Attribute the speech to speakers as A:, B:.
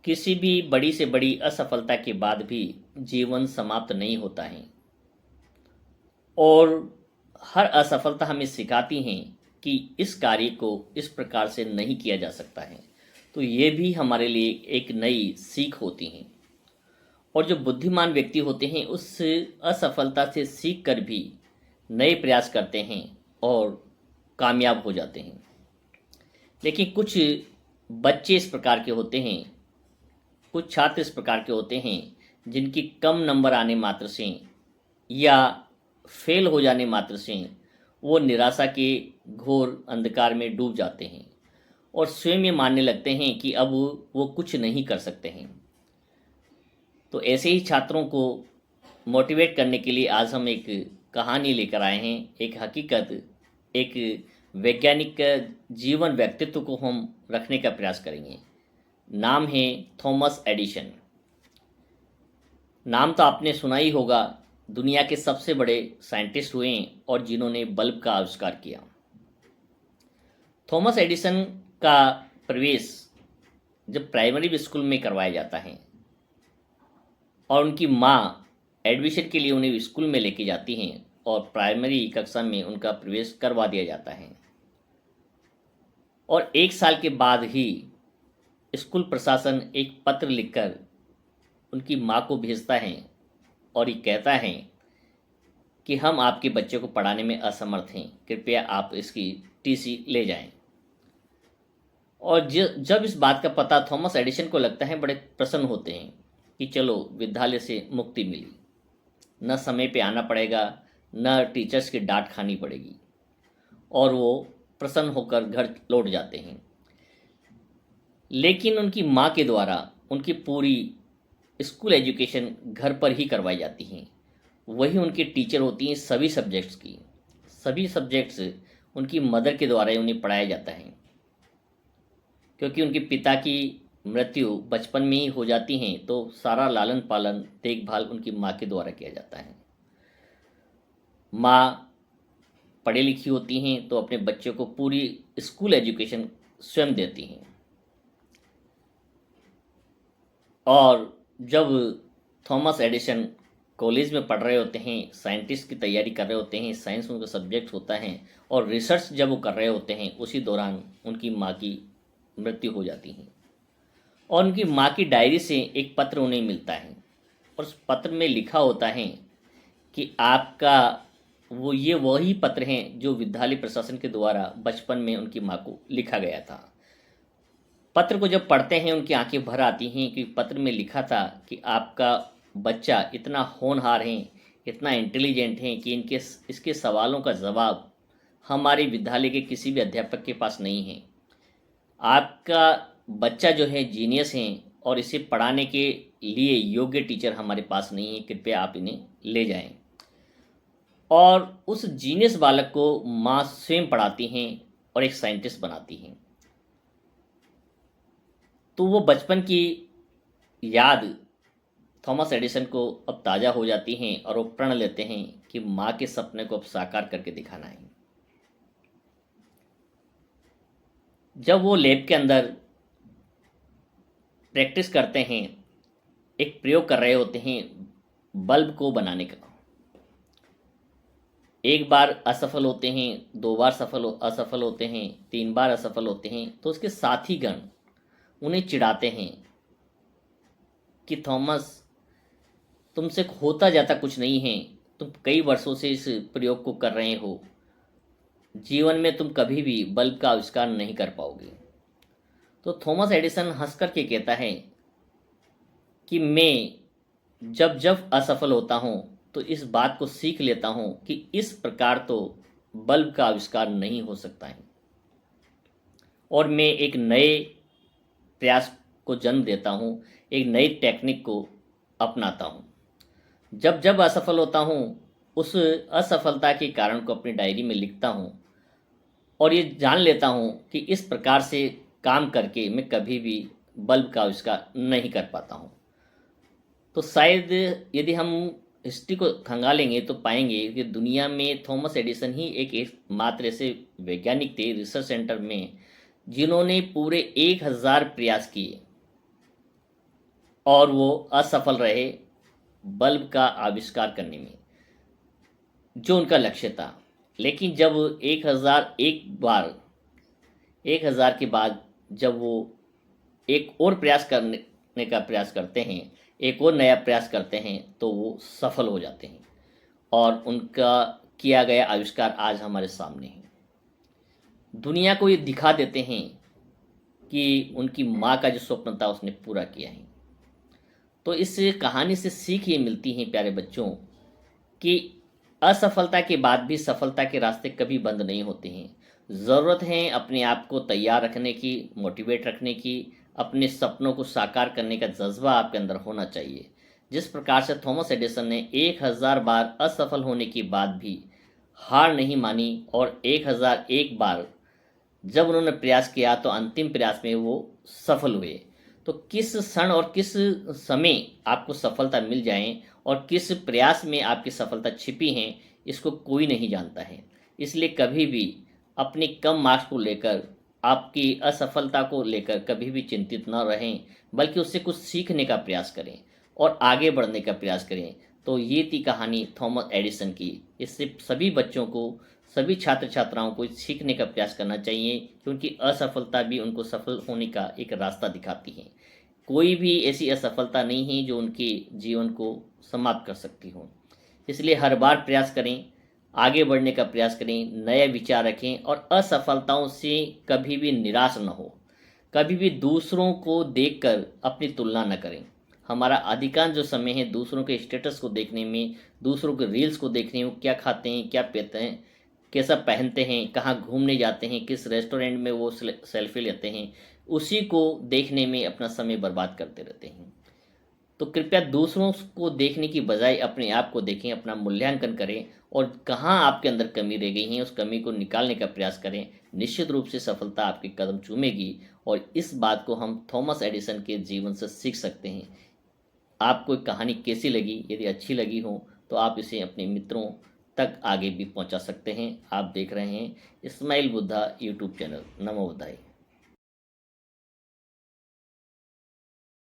A: किसी भी बड़ी से बड़ी असफलता के बाद भी जीवन समाप्त नहीं होता है और हर असफलता हमें सिखाती हैं कि इस कार्य को इस प्रकार से नहीं किया जा सकता है। तो ये भी हमारे लिए एक नई सीख होती हैं और जो बुद्धिमान व्यक्ति होते हैं उस असफलता से सीख कर भी नए प्रयास करते हैं और कामयाब हो जाते हैं। लेकिन कुछ बच्चे इस प्रकार के होते हैं, कुछ छात्र इस प्रकार के होते हैं जिनकी कम नंबर आने मात्र से या फेल हो जाने मात्र से वो निराशा के घोर अंधकार में डूब जाते हैं और स्वयं ये मानने लगते हैं कि अब वो कुछ नहीं कर सकते हैं। तो ऐसे ही छात्रों को मोटिवेट करने के लिए आज हम एक कहानी लेकर आए हैं, एक हकीकत, एक वैज्ञानिक जीवन व्यक्तित्व को हम रखने का प्रयास करेंगे। नाम है थॉमस एडिशन। नाम तो आपने सुना ही होगा, दुनिया के सबसे बड़े साइंटिस्ट हुए और जिन्होंने बल्ब का आविष्कार किया। थॉमस एडिसन का प्रवेश जब प्राइमरी स्कूल में करवाया जाता है और उनकी माँ एडमिशन के लिए उन्हें स्कूल में लेके जाती हैं और प्राइमरी कक्षा में उनका प्रवेश करवा दिया जाता है और 1 साल के बाद ही स्कूल प्रशासन एक पत्र लिखकर उनकी माँ को भेजता है और ये कहता है कि हम आपके बच्चे को पढ़ाने में असमर्थ हैं, कृपया आप इसकी टीसी ले जाएं। और जब इस बात का पता थॉमस एडिसन को लगता है, बड़े प्रसन्न होते हैं कि चलो विद्यालय से मुक्ति मिली, न समय पे आना पड़ेगा, न टीचर्स की डांट खानी पड़ेगी और वो प्रसन्न होकर घर लौट जाते हैं। लेकिन उनकी माँ के द्वारा उनकी पूरी स्कूल एजुकेशन घर पर ही करवाई जाती हैं। वही उनकी टीचर होती हैं सभी सब्जेक्ट्स की। सभी सब्जेक्ट्स उनकी मदर के द्वारा ही उन्हें पढ़ाया जाता है, क्योंकि उनके पिता की मृत्यु बचपन में ही हो जाती हैं, तो सारा लालन पालन देखभाल उनकी माँ के द्वारा किया जाता है। माँ पढ़ी लिखी होती हैं तो अपने बच्चों को पूरी स्कूल एजुकेशन स्वयं देती हैं। और जब थॉमस एडिसन कॉलेज में पढ़ रहे होते हैं, साइंटिस्ट की तैयारी कर रहे होते हैं, साइंस उनका सब्जेक्ट होता है और रिसर्च जब वो कर रहे होते हैं, उसी दौरान उनकी माँ की मृत्यु हो जाती है और उनकी माँ की डायरी से एक पत्र उन्हें मिलता है और उस पत्र में लिखा होता है कि आपका ये वही पत्र हैं जो विद्यालय प्रशासन के द्वारा बचपन में उनकी माँ को लिखा गया था। पत्र को जब पढ़ते हैं उनकी आंखें भर आती हैं कि पत्र में लिखा था कि आपका बच्चा इतना होनहार है, इतना इंटेलिजेंट है कि इसके सवालों का जवाब हमारे विद्यालय के किसी भी अध्यापक के पास नहीं है। आपका बच्चा जो है जीनियस है और इसे पढ़ाने के लिए योग्य टीचर हमारे पास नहीं है, कृपया आप इन्हें ले जाएं। और उस जीनियस बालक को माँ स्वयं पढ़ाती हैं और एक साइंटिस्ट बनाती हैं। तो वो बचपन की याद थॉमस एडिसन को अब ताज़ा हो जाती हैं और वो प्रण लेते हैं कि माँ के सपने को अब साकार करके दिखाना है। जब वो लैब के अंदर प्रैक्टिस करते हैं, एक प्रयोग कर रहे होते हैं बल्ब को बनाने का, एक बार असफल होते हैं, 2 बार असफल होते हैं, 3 बार असफल होते हैं, तो उसके साथी गण उन्हें चिढ़ाते हैं कि थॉमस, तुमसे होता जाता कुछ नहीं है, तुम कई वर्षों से इस प्रयोग को कर रहे हो, जीवन में तुम कभी भी बल्ब का आविष्कार नहीं कर पाओगे। तो थॉमस एडिसन हंस कर के कहता है कि मैं जब जब असफल होता हूँ तो इस बात को सीख लेता हूँ कि इस प्रकार तो बल्ब का आविष्कार नहीं हो सकता है और मैं एक नए प्रयास को जन्म देता हूँ, एक नई टेक्निक को अपनाता हूँ। जब जब असफल होता हूँ उस असफलता के कारण को अपनी डायरी में लिखता हूँ और ये जान लेता हूँ कि इस प्रकार से काम करके मैं कभी भी बल्ब का आविष्कार नहीं कर पाता हूँ। तो शायद यदि हम हिस्ट्री को खंगालेंगे तो पाएंगे कि दुनिया में थॉमस एडिसन ही एक मात्र ऐसे वैज्ञानिक थे रिसर्च सेंटर में जिन्होंने पूरे 1000 प्रयास किए और वो असफल रहे बल्ब का आविष्कार करने में, जो उनका लक्ष्य था। लेकिन जब 1000 के बाद जब वो एक और प्रयास करने का प्रयास करते हैं, एक और नया प्रयास करते हैं, तो वो सफल हो जाते हैं और उनका किया गया आविष्कार आज हमारे सामने है। दुनिया को ये दिखा देते हैं कि उनकी माँ का जो स्वप्न था उसने पूरा किया है। तो इस कहानी से सीख ये मिलती है प्यारे बच्चों कि असफलता के बाद भी सफलता के रास्ते कभी बंद नहीं होते हैं। ज़रूरत है अपने आप को तैयार रखने की, मोटिवेट रखने की, अपने सपनों को साकार करने का जज्बा आपके अंदर होना चाहिए। जिस प्रकार से थॉमस एडिसन ने 1000 बार असफल होने के बाद भी हार नहीं मानी और 1001 बार जब उन्होंने प्रयास किया तो अंतिम प्रयास में वो सफल हुए। तो किस क्षण और किस समय आपको सफलता मिल जाए और किस प्रयास में आपकी सफलता छिपी है, इसको कोई नहीं जानता है। इसलिए कभी भी अपने कम मार्क्स को लेकर, आपकी असफलता को लेकर कभी भी चिंतित न रहें, बल्कि उससे कुछ सीखने का प्रयास करें और आगे बढ़ने का प्रयास करें। तो ये थी कहानी थॉमस एडिसन की। इससे सभी बच्चों को, सभी छात्र छात्राओं को सीखने का प्रयास करना चाहिए, क्योंकि असफलता भी उनको सफल होने का एक रास्ता दिखाती है। कोई भी ऐसी असफलता नहीं है जो उनके जीवन को समाप्त कर सकती हो। इसलिए हर बार प्रयास करें, आगे बढ़ने का प्रयास करें, नए विचार रखें और असफलताओं से कभी भी निराश न हो। कभी भी दूसरों को देखकर अपनी तुलना न करें। हमारा अधिकांश जो समय है दूसरों के स्टेटस को देखने में, दूसरों के रील्स को देखने में, क्या खाते हैं, क्या पीते हैं, कैसा पहनते हैं, कहाँ घूमने जाते हैं, किस रेस्टोरेंट में वो सेल्फी लेते हैं, उसी को देखने में अपना समय बर्बाद करते रहते हैं। तो कृपया दूसरों को देखने की बजाय अपने आप को देखें, अपना मूल्यांकन करें और कहाँ आपके अंदर कमी रह गई है उस कमी को निकालने का प्रयास करें। निश्चित रूप से सफलता आपके कदम चूमेगी और इस बात को हम थॉमस एडिसन के जीवन से सीख सकते हैं। आपको कहानी कैसी लगी? यदि अच्छी लगी हो तो आप इसे अपने मित्रों तक आगे भी पहुंचा सकते हैं। आप देख रहे हैं इस्माइल बुद्धा यूट्यूब चैनल। नमो बुद्धाय।